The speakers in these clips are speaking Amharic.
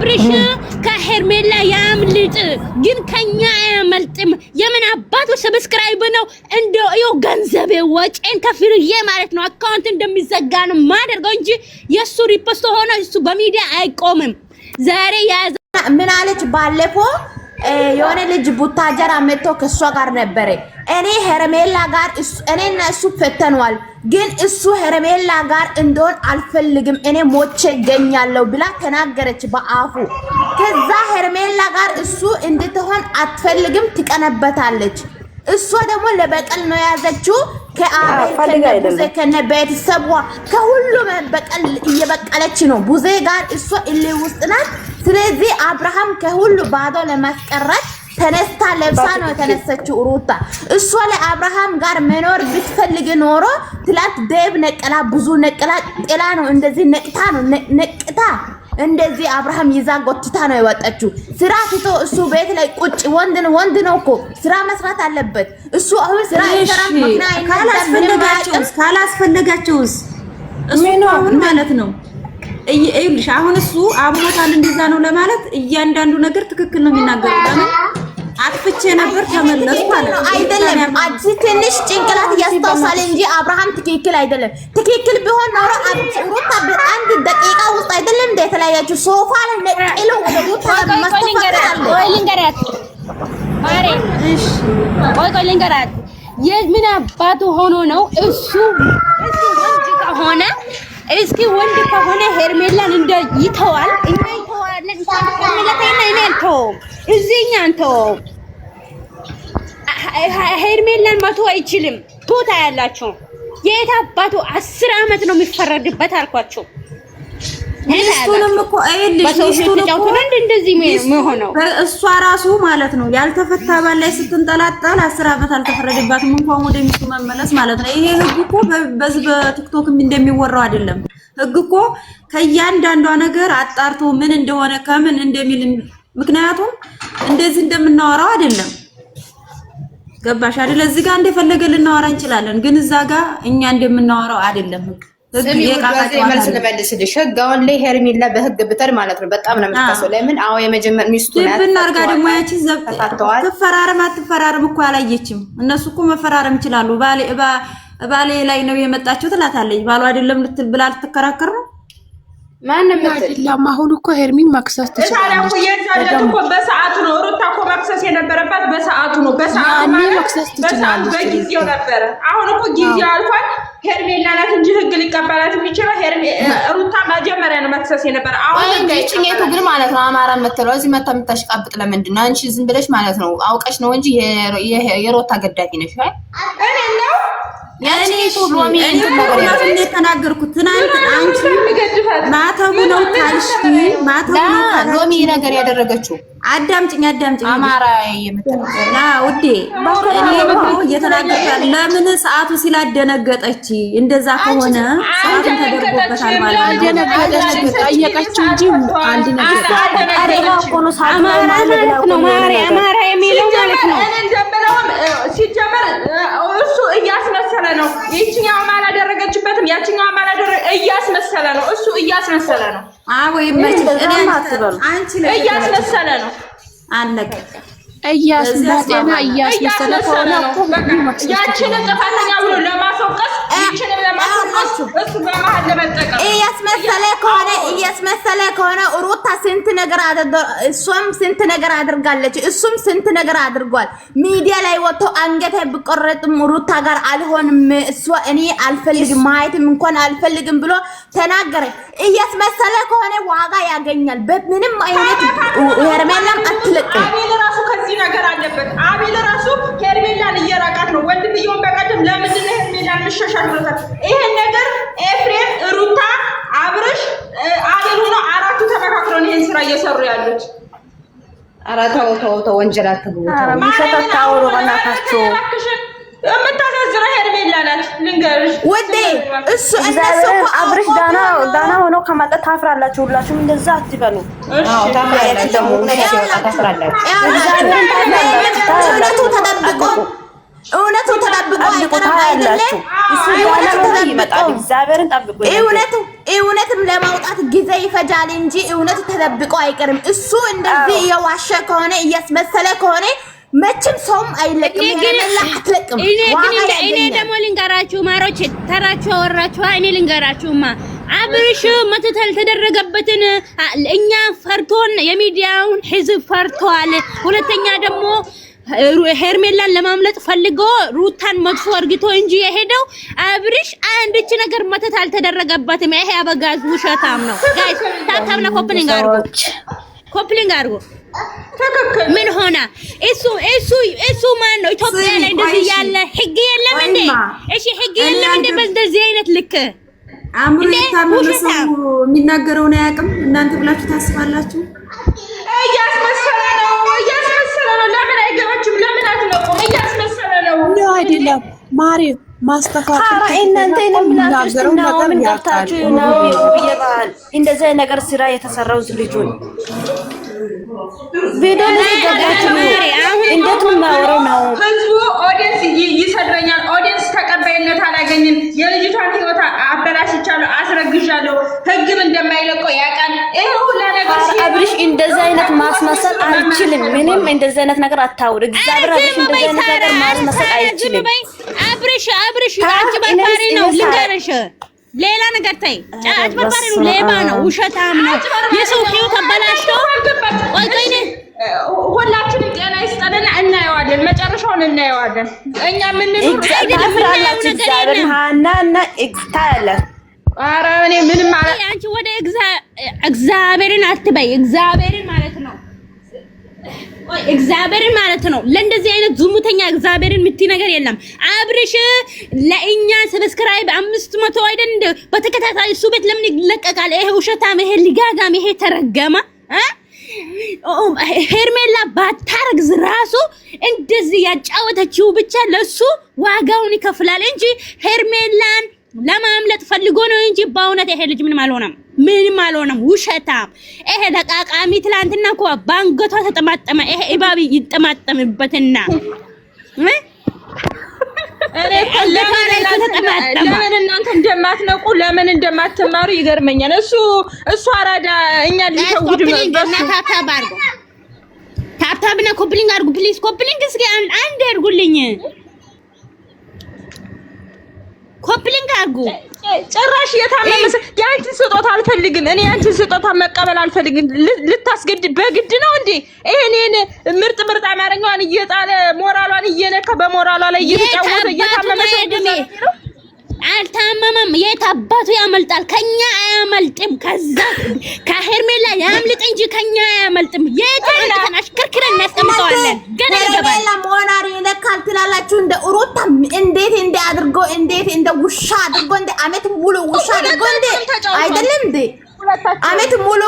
አብርሽ ከሄርሜላ ያምልጥ ግን ከኛ አያመልጥም። የምን አባቱ ሰብስክራይብ ነው እንደው ገንዘቤ ወጪን ከፍርዬ ማለት ነው አካውንት እንደሚዘጋ ነው ማደርገው እንጂ የሱ ሪፖስት ሆነ እሱ በሚዲያ አይቆምም። ዛሬ ያዘ ምን አለች ባለፈው የሆነ ልጅ ቡታጀራ መጥቶ ከሷ ጋር ነበረ። እኔ ሄርሜላ ጋር እኔና እሱ ፈተኗል፣ ግን እሱ ሄርሜላ ጋር እንደሆን አልፈልግም እኔ ሞቼ ገኛለሁ ብላ ተናገረች በአፉ። ከዛ ሄርሜላ ጋር እሱ እንድትሆን አትፈልግም፣ ትቀነበታለች። እሷ ደግሞ ለበቀል ነው ያዘችው። ከአቤል ከነ ቤተሰቧ ከሁሉም በቀል እየበቀለች ነው። ቡዜ ጋር እሷ እልህ ውስጥ ናት። ስለዚህ አብርሃም ከሁሉ ባዶ ለማስቀረት ተነስታ ለብሳ ነው የተነሰችው ሩታ። እሷ ለአብርሃም ጋር መኖር ብትፈልግ ኖሮ ትላት ዴብ ነቀላ ብዙ ነቀላ ጥላ ነው እንደዚህ ነቅታ ነው ነቅታ እንደዚህ አብርሃም ይዛ ጎትታ ነው የወጣችው። ስራ ትቶ እሱ ቤት ላይ ቁጭ ወንድ ነው እኮ ስራ መስራት አለበት። እሱ አሁን ስራ ይሰራል። ካላስፈለጋቸውስ እሱ አሁን ማለት ነው ይኸውልሽ፣ አሁን እሱ አሞታል እንደዛ ነው ለማለት እያንዳንዱ ነገር ትክክል ነው የሚናገረው። ለምን አጥፍቼ ነበር ተመለስኩ ማለት ነው አይደለም። አጂ ትንሽ ጭንቅላት ያስታውሳል እንጂ አብርሃም ትክክል አይደለም። ትክክል ቢሆን ኖሮ ሩታ በአንድ ደቂቃ ውስጥ አይደለም እንደ የተለያያችሁ ሶፋ ላይ ነቅሎ ወደ ሩታ ማስተፋቀራል። ወይ ልንገራት ማሬ፣ እሺ ወይ ልንገራት የምን አባቱ ሆኖ ነው እሱ ወንድ ከሆነ እስኪ ወንድ ከሆነ ሄርሜላን እንደ ይተዋል። እኛ ይተዋለን እንኳን ሄርሜላና እኔ እንተው እዚህኛ እንተው። ሄርሜላን መቶ አይችልም። ቶታ ያላችሁ የት አባቱ 10 አመት ነው የሚፈረድበት አልኳችሁ። እሱንም እኮ አይልሽ እንደዚህ ነው እሷ ራሱ ማለት ነው ያልተፈታ ባል ላይ ስትንጠላጠል 10 አመት አልተፈረደባትም እንኳን ወደ ሚስቱ መመለስ ማለት ነው። ይሄ ህግ እኮ በዚህ በቲክቶክም እንደሚወራው አይደለም። ህግ እኮ ከእያንዳንዷ ነገር አጣርቶ ምን እንደሆነ ከምን እንደሚል ምክንያቱም እንደዚህ እንደምናወራው አይደለም። ገባሽ አይደል? እዚህ ጋር እንደፈለገ ልናወራ እንችላለን፣ ግን እዛ ጋር እኛ እንደምናወራው አይደለም። መልስ ልመልስልሽ። ህግ አሁን ላይ ሄርሜላ በህግ ብትል ማለት ነው በጣም ነው የምትከሰው። ለምን አዎ የመጀመር ሚስቱ ናት። ብናርጋ ደግሞ ያቺ ትፈራረም አትፈራረም እኮ አላየችም። እነሱ እኮ መፈራረም ይችላሉ። ባሌ ላይ ነው የመጣችው ትላታለች። ባሏ አይደለም ልትል ብላ ልትከራከር ነው። ማንም አይደለም። አሁን እኮ ሄርሚን ማክሰስ ትችላለች እኮ በሰዓቱ ነው። ሩታ እኮ ማክሰስ የነበረባት በሰዓቱ ነው። በሰዓቱ ማክሰስ ትችላለች። በጊዜው ነበረ። አሁን እኮ ጊዜው አልፏል። ሄርሜላ ናት እንጂ ህግ ሊቀበላት የሚችለው ሩታ መጀመሪያ ነው መክሰስ የነበረ። አሁን እንዴት ግን ማለት ነው አማራ የምትለው እዚህ መታ የምታሽቃብጥ ለምንድን ነው? አንቺ ዝም ብለሽ ማለት ነው አውቀሽ ነው እንጂ የሮታ ገዳፊ ነሽ። እኔ ነው ያኔ ሎሚ እኔ ተናገርኩት ትናንት አንቺ ማተቡ ነው ታልሽ ሎሚ ነገር ያደረገችው አዳምጪኝ አማራ የምትለው ውዴ እኔ ነው እየተናገርኩት። ለምን ሰዓቱ ሲላደነገጠች እንደዛ ከሆነ ሰዓቱ ተደርጎበታል ማለት ነው። ደነገጠች ጠየቀችው እንጂ አንድ ነገር አማራ የሚለው ማለት ነው። ሲጀመር እሱ እያስመሰለ ነው። ይችኛው አማራ ያደረገችበትም ያችኛው አማራ እያስመሰለ ነው። እሱ እያስመሰለ ነው። አዎ ይመችል። አንቺ እያስመሰለ ነው። አለቀ። እያስመሰለ ከሆነ ያችንን ጥፋተኛ ብሎ ለማስወቀስ ይችንን ለማስወቀስ እሱ በመሀል ለመጠቀም እያስመሰለ ከሆነ ሩታ ስንት ነገር እሷም ስንት ነገር አድርጋለች፣ እሱም ስንት ነገር አድርጓል። ሚዲያ ላይ ወጥቶ አንገቴ ብቆረጥም ሩታ ጋር አልሆንም እሷ እኔ አልፈልግም ማየትም እንኳን አልፈልግም ብሎ ተናገረ። እያስመሰለ ከሆነ ዋጋ ያገኛል። በምንም አይነት ሄርሜላም አትለቅም። ከዚህ ነገር አለበት። አቤል ራሱ ሄርሜላን እየራቃት ነው። ወንድምየውን በቀደም ለምንድን ነው ሄርሜላን ምሸሻሽሮታል? ይሄን ነገር ኤፍሬም፣ ሩታ፣ አብርሽ፣ አቤል ሆኖ አራቱ ተመካክረው ይሄን ስራ እየሰሩ ያሉት። ኧረ ተው ወንጀል አትብሉ። ተው በእናታችሁ። የምታሳዝነው ሄርሜላ ናት። ልንገርሽ ወዴ እሱ እነሱ አብርሽ ዳና ሆኖ ከመጣ ታፍራላችሁ። ሁላችሁም እንደዛ አትበሉ። አዎ ታፍራላችሁ። ደግሞ ታፍራላችሁ። እውነቱ ተጠብቆ አይቀርም አይደለም። እሱ ይመጣል። እግዚአብሔርን ጠብቁ። እውነቱ እውነትም ለማውጣት ጊዜ ይፈጃል እንጂ እውነት ተደብቆ አይቀርም። እሱ እንደዚህ የዋሸ ከሆነ እያስመሰለ ከሆነ መቼም ሰውም አይለቅም። ሄርሜላ አትለቅም። እኔ ደግሞ ልንገራችሁ ማሮች፣ ተራችሁ አወራችሁ። እኔ ልንገራችሁማ አብርሽ መተተል ተደረገበትን እኛ ፈርቶን የሚዲያውን ህዝብ ፈርቷል። ሁለተኛ ደግሞ ሄርሜላን ለማምለጥ ፈልጎ ሩታን መጥፎ አርግቶ እንጂ የሄደው አብርሽ አንድች ነገር መተት አልተደረገበትም። ይሄ አበጋዝ ውሸታም ነው። ጋይስ ታታምና ኮፕሊንግ አርጎ ትክክል። ምን ሆነ? እሱ ማን ነው? ኢትዮጵያ ላይ እንደዚህ ያለ ህግ የለም እንዴ? እሺ ህግ የለም እንዴ? በዚህ አይነት ልክ አምሮ የታመመ የሚናገረውን አያውቅም። እናንተ ብላችሁ ታስባላችሁ? እያስመሰለ ነው። ለምን አይገባችሁም? ለምን አትነቁም? እያስመሰለ ነው። ነው አይደለም ማሪ ማስተካከል እናንተ የምናገረው ነገር ምን ገብታችሁ ነው? ይባል እንደዚህ ነገር ስራ የተሰራው ልጁን ቪዲዮ ላይ ገባችሁ እንዴት ነው ማወራው ነው? ህዝቡ ኦዲየንስ ይሰድረኛል። ኦዲየንስ ተቀባይነት አላገኝም። የልጅቷን ህይወት አበላሽቻለሁ፣ አስረግዣለሁ። ህግም እንደማይለቀው ያውቃል። ይሄ ሁሉ ነገር አብርሽ እንደዚህ አይነት ማስመሰል አይችልም። ምንም እንደዚህ አይነት ነገር አታውር። እግዚአብሔር አብርሽ እንደዚህ አይነት ነገር ማስመሰል አይችልም። አብርሽ አጭበርባሪ ነው። ልንገርሽ ሌላ ነገር ታይ። አጭበርባሪ ነው፣ ሌባ ነው፣ ውሸታም ነው። የሰው ህይወት አበላሽቶ ሁላችንም ጤና ይስጠንና እናየዋለን፣ መጨረሻውን እናየዋለን። እኛ ምን እግዚአብሔር ሃናና እግዚአብሔር ኧረ እኔ ምንም ማለት አንቺ ወደ እግዚአብሔርን አትበይ። እግዚአብሔርን ማለት ነው። ለእንደዚህ አይነት ዝሙተኛ እግዚአብሔርን የምትይ ነገር የለም። አብርሽ ለእኛ ሰብስክራይብ 500 አይደል እንደ በተከታታይ እሱ ቤት ለምን ይለቀቃል? ይሄ ውሸታም፣ ይሄ ሊጋጋም፣ ይሄ ተረገማ ሄርሜላ ባታረግዝ ራሱ እንደዚህ ያጫወተችው ብቻ ለሱ ዋጋውን ይከፍላል እንጂ ሄርሜላን ለማምለጥ ፈልጎ ነው እንጂ በእውነት ይሄ ልጅ ምንም አልሆነም። ውሸታም፣ ይሄ ለቃቃሚ። ትላንትና እኮ ባንገቷ ተጠማጠመ። ይሄ እባብ ይጠማጠምበትና ለምን እናንተ እንደማትነቁ ለምን እንደማትማሩ ይገርመኛል። እሱ አራዳ እኛ ሊሸውድ ነው። ታብታብና ኮፕሊንግ አድርጉ ፕሊዝ። ኮፕሊንግ እስኪ አንድ አድርጉልኝ። ኮፕሊንግ አድርጉ። ጭራሽ የታመመ ያንቺን ስጦታ አልፈልግም። እኔ ያንቺን ስጦታ መቀበል አልፈልግም። ልታስገድ በግድ ነው እንዴ? ይሄን ምርጥ አማርኛዋን እየጣለ ሞራሏን እየነካ በሞራሏ ላይ እየተጫወተ እየታመመ ሰው አልታመመም። የት አባቱ ያመልጣል? ከኛ አያመልጥም። ከዛ ከሄርሜላ ያምልጥ እንጂ ከኛ አያመልጥም። የት አንተን አሽከርክረን እናስቀምጠዋለን። ገና ይገባል። ሞራሪ ለካል ትላላችሁ። እንደ ሩታ እንዴት አድርጎ እንዴት እንደ ውሻ አድርጎ እንደ አመት ሙሉ ውሻ አድርጎ እንደ አይደለም እንደ አመት ሙሉ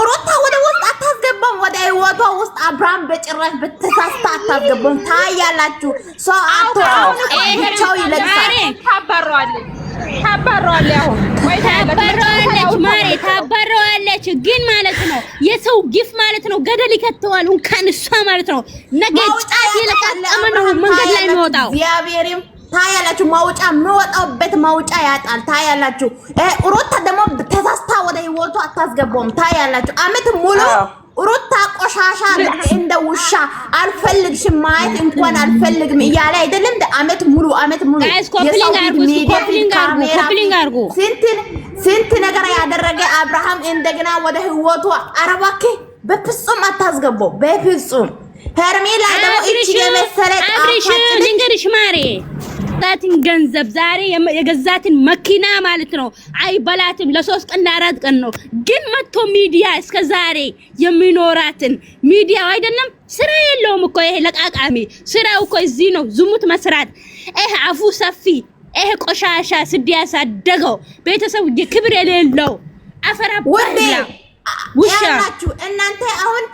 ሩታ ወደ ውስጥ አታስገባም። ወደ ህይወቷ ውስጥ አብርሃም በጭራሽ በተሳስታ አታስገባም። ታያላችሁ። ሰው አትራው ብቻው ይለቅሳል። ታባረዋለች። አሁን ወይ ታባረዋለች። ግን ማለት ነው የሰው ግፍ ማለት ነው ገደል ይከተዋል። እንኳን እሷ ማለት ነው ነገ ጫት ይለቃቀመ ነው መንገድ ላይ የሚወጣው። እግዚአብሔርም ታያላችሁ። ማውጫ የሚወጣበት ማውጫ ያጣል። ታያላችሁ። ሩታ ደግሞ ተሳስታ ወደ ህይወቱ አታስገባውም። ታያላችሁ። አመት ሙሉ ሩታ ቆሻሻ እንደ ውሻ አልፈልግሽም ማየት እንኳን አልፈልግም እያለ አይደለም እንደ አመት ሙሉ ስንት ነገር ያደረገ አብርሃም እንደገና ወደ ህይወቱ አረባኬ በፍጹም አታስገባው። በፍጹም ሄርሜላ ደግሞ እቺ የመሰለ አብርሽ ልንገርሽ ማሬ ዛትን ገንዘብ ዛሬ የገዛትን መኪና ማለት ነው አይበላትም። ለ3 ቀን ለ4 ቀን ነው ግን መጥቶ ሚዲያ እስከ ዛሬ የሚኖራትን ሚዲያ አይደለም ስራ የለውም እኮ ይሄ ለቃቃሚ። ስራው እኮ እዚህ ነው ዝሙት መስራት። ይሄ አፉ ሰፊ፣ ይሄ ቆሻሻ ስድ ያሳደገው ቤተሰብ ክብር የሌለው አፈራባላ ያላችሁ እናንተ አሁን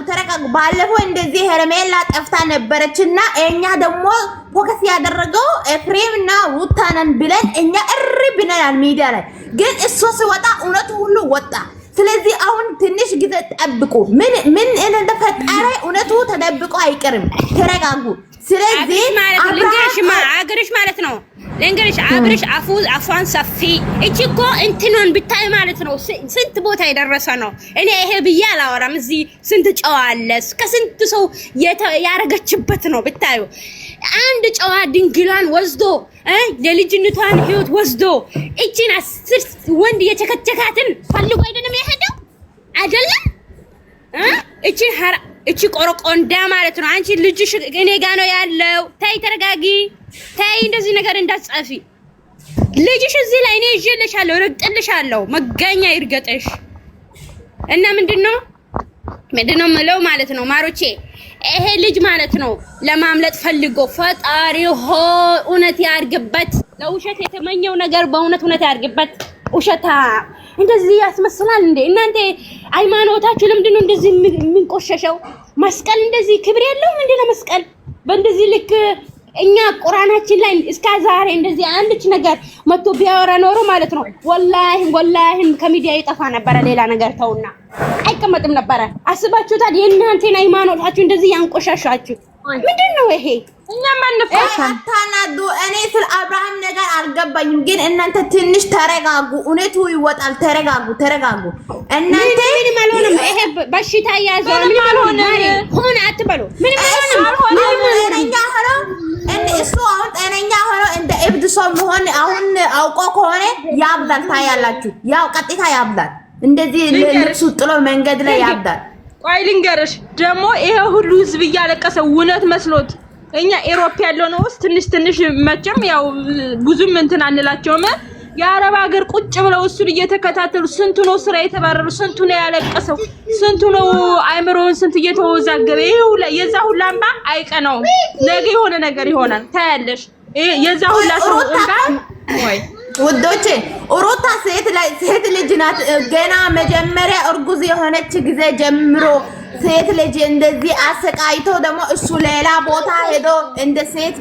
ተረጋጉ። ባለፈው እንደዚህ ሄርሜላ ጠፍታ ነበረችና እኛ ደግሞ ፎከስ ያደረገው ኤፍሬምና ሩታንን ብለን እኛ እሪ ብለናል ሚዲያ ላይ። ግን እሱ ሲወጣ እውነቱ ሁሉ ወጣ። ስለዚህ አሁን ትንሽ ጊዜ ጠብቁ። ምን እንደፈጠረ እውነቱ ተደብቆ አይቀርም። ተረጋጉ። ስለዚህ አገርሽ ማለት ነው ለእንግሊሽ አብርሽ አፏን ሰፊ እቺ እኮ እንትኑን ብታይ ማለት ነው ስንት ቦታ የደረሰ ነው። እኔ ይሄ ብዬ አላወራም። እዚህ ስንት ጨዋ አለ ከስንት ሰው ያረገችበት ነው ብታዩ። አንድ ጨዋ ድንግሏን ወስዶ የልጅነቷን ህይወት ወስዶ እቺን 10 ወንድ የቸከቸካትን ፈልጎ አይደለም የሄደው አይደለም እቺ ቆረቆንዳ ማለት ነው። አንቺ ልጅሽ እኔ ጋር ነው ያለው። ታይ ተረጋጊ። ታይ እንደዚህ ነገር እንዳትጻፊ። ልጅሽ እዚህ ላይ እኔ ይዤልሻለሁ፣ ረግጥልሻለሁ። መጋኛ ይርገጥሽ። እና ምንድነው ምለው ማለት ነው ማሮቼ፣ ይሄ ልጅ ማለት ነው ለማምለጥ ፈልጎ ፈጣሪ ሆይ እውነት ያርግበት። ለውሸት የተመኘው ነገር በእውነት ያርግበት። ውሸታ እንደዚህ ያስመስላል እንዴ እናንተ? ሃይማኖታችሁ ለምንድን ነው እንደዚህ የምንቆሸሸው? መስቀል እንደዚህ ክብር የለውም እንዴ ለመስቀል? በእንደዚህ ልክ እኛ ቁርአናችን ላይ እስከ ዛሬ እንደዚህ አንድች ነገር መጥቶ ቢያወራ ኖሮ ማለት ነው ወላሂ ከሚዲያ ይጠፋ ነበረ። ሌላ ነገር ተውና አይቀመጥም ነበረ። አስባችሁታል? የእናንተን ሃይማኖታችሁ እንደዚህ ያንቆሻሻችሁ ምንድነው ይሄ? እኛ ማንፈሳ ታናዱ። እኔ ስለ አብርሃም ነገር አልገባኝም፣ ግን እናንተ ትንሽ ተረጋጉ። እውነቱ ይወጣል። ተረጋጉ። እናንተ ምን ማለት ነው? ይሄ በሽታ ያዘው ምን ማለት ነው? ሆነ አትበሉ። ምን ማለት ነው? እሱ አሁን ጤነኛ ሆኖ እንደ እብድ ሰው መሆን አሁን አውቆ ከሆነ ያብዳል። ታያላችሁ። ያው ቀጥታ ያብዳል። እንደዚህ ልብሱ ጥሎ መንገድ ላይ ያብዳል። ቆይ ልንገርሽ ደግሞ ይሄ ሁሉ ህዝብ እያለቀሰ እውነት መስሎት እኛ ኤሮፕ ያለው ነው ትንሽ መቼም ያው ብዙም እንትን አንላቸውም። የአረብ ሀገር ቁጭ ብለው እሱን እየተከታተሉ ስንቱ ነው ስራ የተባረሩ፣ ስንቱ ነው ያለቀሰው፣ ስንቱ ነው አይምሮውን ስንት እየተወዛገበ ይሄ የዛ ሁላ እንባ አይቀናውም። ነገ የሆነ ነገር ይሆናል ታያለሽ። የዛ ሁላ ሰው እንባ ወይ ውዶቼ ሩታ ሴት ልጅ ናት። ገና መጀመሪያ እርጉዝ የሆነች ጊዜ ጀምሮ ሴት ልጅ እንደዚህ አሰቃይቶ ደግሞ እሱ ሌላ ቦታ ሄዶ እንደ ሴት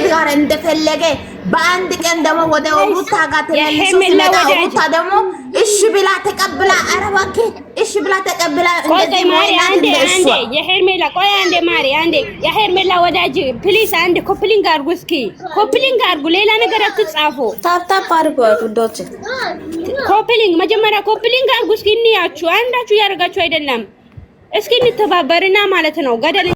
ጋር እንደፈለገ በአንድ ቀን ደግሞ ወደ ሩታ ጋር ተመልሶ ሲመጣ ሩታ ደግሞ እሺ ብላ ተቀብላ አረባኬ እሺ ብላ ተቀብላ እንደዚህ ማለት እንደሱ የሄርሜላ ቆይ አንዴ ማሪ አንዴ የሄርሜላ ወዳጅ ፕሊስ አንዴ ኮፕሊንግ አድርጉ። እስኪ ኮፕሊንግ አድርጉ። ሌላ ነገር አትጻፉ። ታፕ አድርጉ ውዶች። ኮፕሊንግ መጀመሪያ ኮፕሊንግ አድርጉ። እስኪ እንያችሁ አንዳችሁ ያደርጋችሁ አይደለም። እስኪ እንተባበርና ማለት ነው ገደል